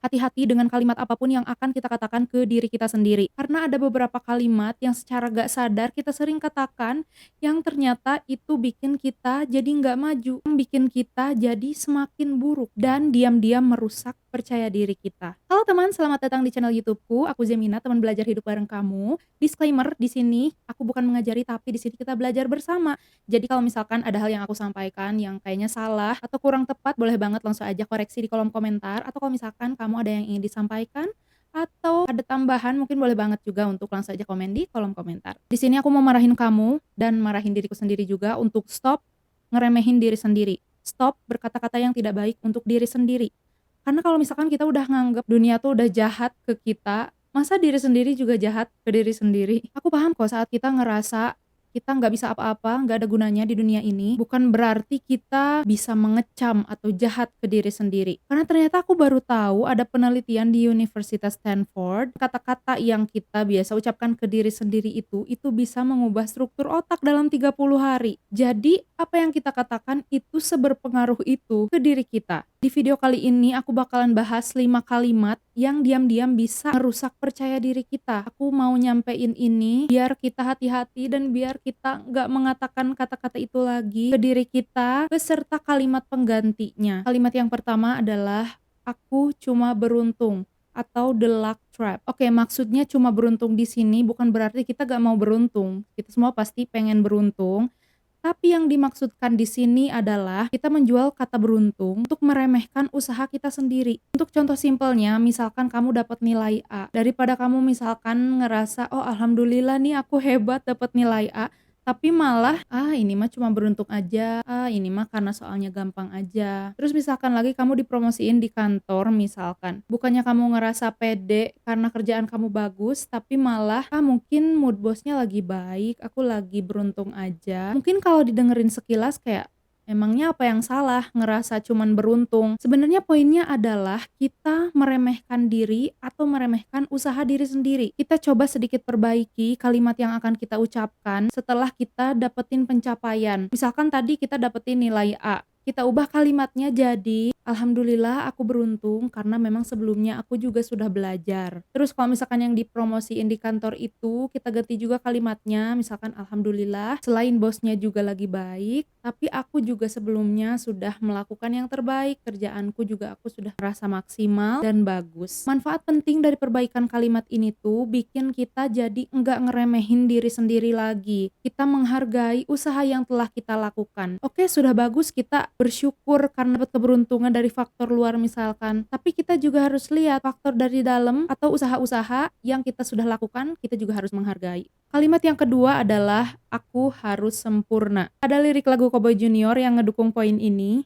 hati-hati dengan kalimat apapun yang akan kita katakan ke diri kita sendiri. Karena ada beberapa kalimat yang secara gak sadar kita sering katakan yang ternyata itu bikin kita jadi nggak maju, bikin kita jadi semakin buruk dan diam-diam merusak percaya diri kita. Halo teman, selamat datang di channel YouTubeku. Aku Zemina, teman belajar hidup bareng kamu. Disclaimer, di sini aku bukan mengajari tapi di sini kita belajar bersama. Jadi kalau misalkan ada hal yang aku sampaikan yang kayaknya salah atau kurang tepat, boleh banget langsung aja koreksi di kolom komentar, atau kalau misalkan kamu ada yang ingin disampaikan atau ada tambahan mungkin boleh banget juga untuk langsung aja komen di kolom komentar. Di sini aku mau marahin kamu dan marahin diriku sendiri juga untuk stop ngeremehin diri sendiri. Stop berkata-kata yang tidak baik untuk diri sendiri. Karena kalau misalkan kita udah nganggep dunia tuh udah jahat ke kita, masa diri sendiri juga jahat ke diri sendiri? Aku paham kok saat kita ngerasa kita nggak bisa apa-apa, nggak ada gunanya di dunia ini, bukan berarti kita bisa mengecam atau jahat ke diri sendiri. Karena ternyata aku baru tahu ada penelitian di Universitas Stanford, kata-kata yang kita biasa ucapkan ke diri sendiri itu bisa mengubah struktur otak dalam 30 hari. Jadi, apa yang kita katakan itu seberpengaruh itu ke diri kita. Di video kali ini aku bakalan bahas 5 kalimat yang diam-diam bisa merusak percaya diri kita. Aku mau nyampein ini biar kita hati-hati dan biar kita nggak mengatakan kata-kata itu lagi ke diri kita beserta kalimat penggantinya. Kalimat yang pertama adalah aku cuma beruntung atau the luck trap. Oke, maksudnya cuma beruntung di sini bukan berarti kita gak mau beruntung. Kita semua pasti pengen beruntung. Tapi yang dimaksudkan di sini adalah kita menjual kata beruntung untuk meremehkan usaha kita sendiri. Untuk contoh simpelnya, misalkan kamu dapat nilai A, daripada kamu misalkan ngerasa, oh alhamdulillah nih aku hebat dapat nilai A, tapi malah, ini mah cuma beruntung aja, ini mah karena soalnya gampang aja. Terus misalkan lagi kamu dipromosiin di kantor misalkan, bukannya kamu ngerasa pede karena kerjaan kamu bagus, tapi malah, mungkin mood bosnya lagi baik, aku lagi beruntung aja. Mungkin kalau didengerin sekilas kayak, emangnya apa yang salah ngerasa cuman beruntung? Sebenarnya poinnya adalah kita meremehkan diri atau meremehkan usaha diri sendiri. Kita coba sedikit perbaiki kalimat yang akan kita ucapkan setelah kita dapetin pencapaian. Misalkan tadi kita dapetin nilai A. Kita ubah kalimatnya jadi, alhamdulillah aku beruntung karena memang sebelumnya aku juga sudah belajar. Terus kalau misalkan yang dipromosiin di kantor itu, kita ganti juga kalimatnya, misalkan alhamdulillah selain bosnya juga lagi baik, tapi aku juga sebelumnya sudah melakukan yang terbaik, kerjaanku juga aku sudah merasa maksimal dan bagus. Manfaat penting dari perbaikan kalimat ini tuh bikin kita jadi enggak ngeremehin diri sendiri lagi. Kita menghargai usaha yang telah kita lakukan. Oke, sudah bagus kita bersyukur karena dapat keberuntungan dari faktor luar misalkan, tapi kita juga harus lihat faktor dari dalam atau usaha-usaha yang kita sudah lakukan, kita juga harus menghargai. Kalimat yang kedua adalah aku harus sempurna. Ada lirik lagu Cowboy Junior yang ngedukung poin ini.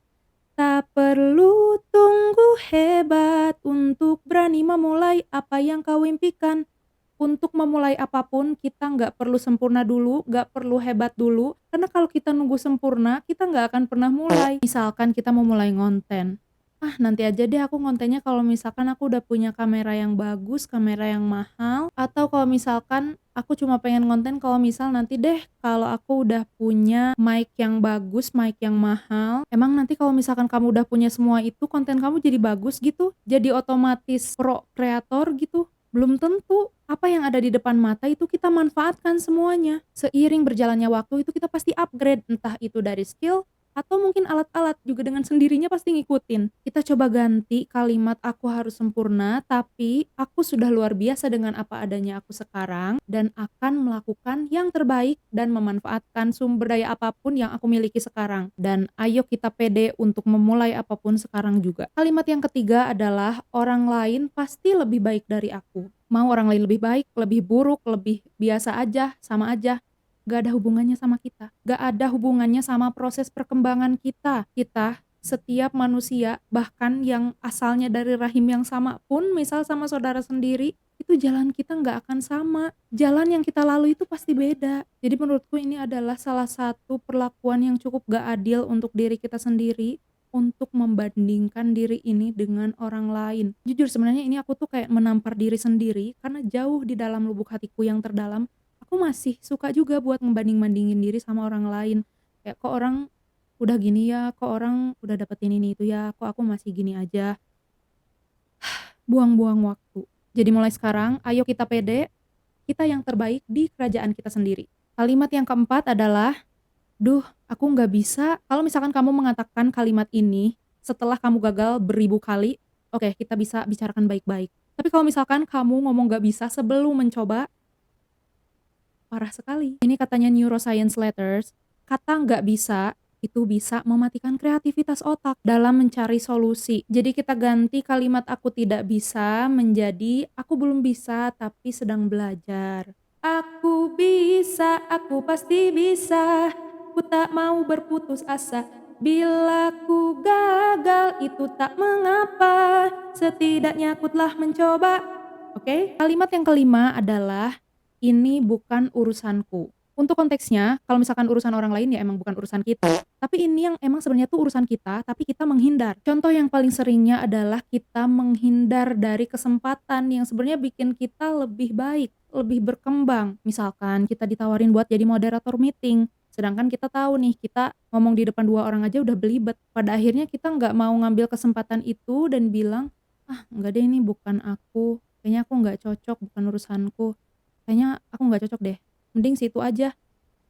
Tak perlu tunggu hebat untuk berani memulai apa yang kau impikan. Untuk memulai apapun kita nggak perlu sempurna dulu, nggak perlu hebat dulu, karena kalau kita nunggu sempurna, kita nggak akan pernah mulai. Misalkan kita mau mulai ngonten, nanti aja deh aku ngontennya kalau misalkan aku udah punya kamera yang bagus, kamera yang mahal, atau kalau misalkan aku cuma pengen ngonten kalau misal nanti deh kalau aku udah punya mic yang bagus, mic yang mahal. Emang nanti kalau misalkan kamu udah punya semua itu, konten kamu jadi bagus gitu? Jadi otomatis pro kreator gitu? Belum tentu. Apa yang ada di depan mata itu kita manfaatkan semuanya. Seiring berjalannya waktu itu kita pasti upgrade, entah itu dari skill atau mungkin alat-alat juga dengan sendirinya pasti ngikutin. Kita coba ganti kalimat aku harus sempurna, tapi aku sudah luar biasa dengan apa adanya aku sekarang dan akan melakukan yang terbaik dan memanfaatkan sumber daya apapun yang aku miliki sekarang. Dan ayo kita pede untuk memulai apapun sekarang juga. Kalimat yang ketiga adalah orang lain pasti lebih baik dari aku. Mau orang lain lebih baik, lebih buruk, lebih biasa aja, sama aja. Gak ada hubungannya sama kita. Gak ada hubungannya sama proses perkembangan kita. Kita, setiap manusia, bahkan yang asalnya dari rahim yang sama pun, misal sama saudara sendiri, itu jalan kita gak akan sama. Jalan yang kita lalui itu pasti beda. Jadi menurutku ini adalah salah satu perlakuan yang cukup gak adil untuk diri kita sendiri, untuk membandingkan diri ini dengan orang lain. Jujur sebenarnya ini aku tuh kayak menampar diri sendiri karena jauh di dalam lubuk hatiku yang terdalam, aku masih suka juga buat ngebanding-bandingin diri sama orang lain. Kayak kok orang udah gini ya, kok orang udah dapetin ini itu ya, kok aku masih gini aja. buang-buang waktu. Jadi mulai sekarang, ayo kita pede, kita yang terbaik di kerajaan kita sendiri. Kalimat yang keempat adalah, "Duh, aku nggak bisa." Kalau misalkan kamu mengatakan kalimat ini setelah kamu gagal beribu kali, oke, kita bisa bicarakan baik-baik. Tapi kalau misalkan kamu ngomong nggak bisa sebelum mencoba, parah sekali. Ini katanya Neuroscience Letters, kata nggak bisa itu bisa mematikan kreativitas otak dalam mencari solusi. Jadi kita ganti kalimat aku tidak bisa menjadi aku belum bisa tapi sedang belajar. Aku bisa, aku pasti bisa. Ku tak mau berputus asa. Bila ku gagal itu tak mengapa. Setidaknya aku telah mencoba. Oke? Kalimat yang kelima adalah ini bukan urusanku. Untuk konteksnya, kalau misalkan urusan orang lain ya emang bukan urusan kita. Tapi ini yang emang sebenarnya tuh urusan kita, tapi kita menghindar. Contoh yang paling seringnya adalah kita menghindar dari kesempatan yang sebenarnya bikin kita lebih baik, lebih berkembang. Misalkan kita ditawarin buat jadi moderator meeting, sedangkan kita tahu nih, kita ngomong di depan 2 orang aja udah belibet. Pada akhirnya kita nggak mau ngambil kesempatan itu dan bilang, "Ah, nggak deh, ini bukan aku. Kayaknya aku nggak cocok, bukan urusanku. Kayaknya aku nggak cocok deh, mending si itu aja,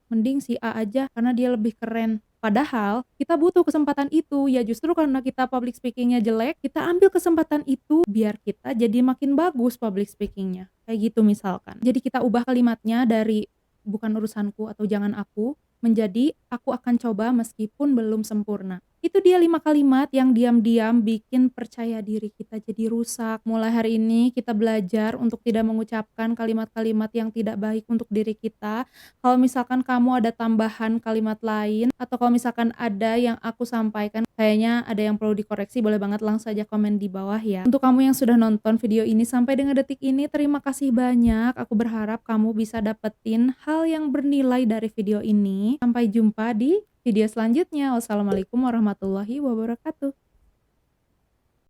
mending si A aja karena dia lebih keren." Padahal kita butuh kesempatan itu, ya justru karena kita public speaking-nya jelek, kita ambil kesempatan itu biar kita jadi makin bagus public speaking-nya, kayak gitu misalkan. Jadi kita ubah kalimatnya dari bukan urusanku atau jangan aku, menjadi aku akan coba meskipun belum sempurna. Itu dia 5 kalimat yang diam-diam bikin percaya diri kita jadi rusak. Mulai hari ini kita belajar untuk tidak mengucapkan kalimat-kalimat yang tidak baik untuk diri kita. Kalau misalkan kamu ada tambahan kalimat lain, atau kalau misalkan ada yang aku sampaikan kayaknya ada yang perlu dikoreksi, boleh banget langsung saja komen di bawah ya. Untuk kamu yang sudah nonton video ini sampai dengan detik ini, terima kasih banyak. Aku berharap kamu bisa dapetin hal yang bernilai dari video ini. Sampai jumpa di video selanjutnya. Wassalamualaikum warahmatullahi wabarakatuh.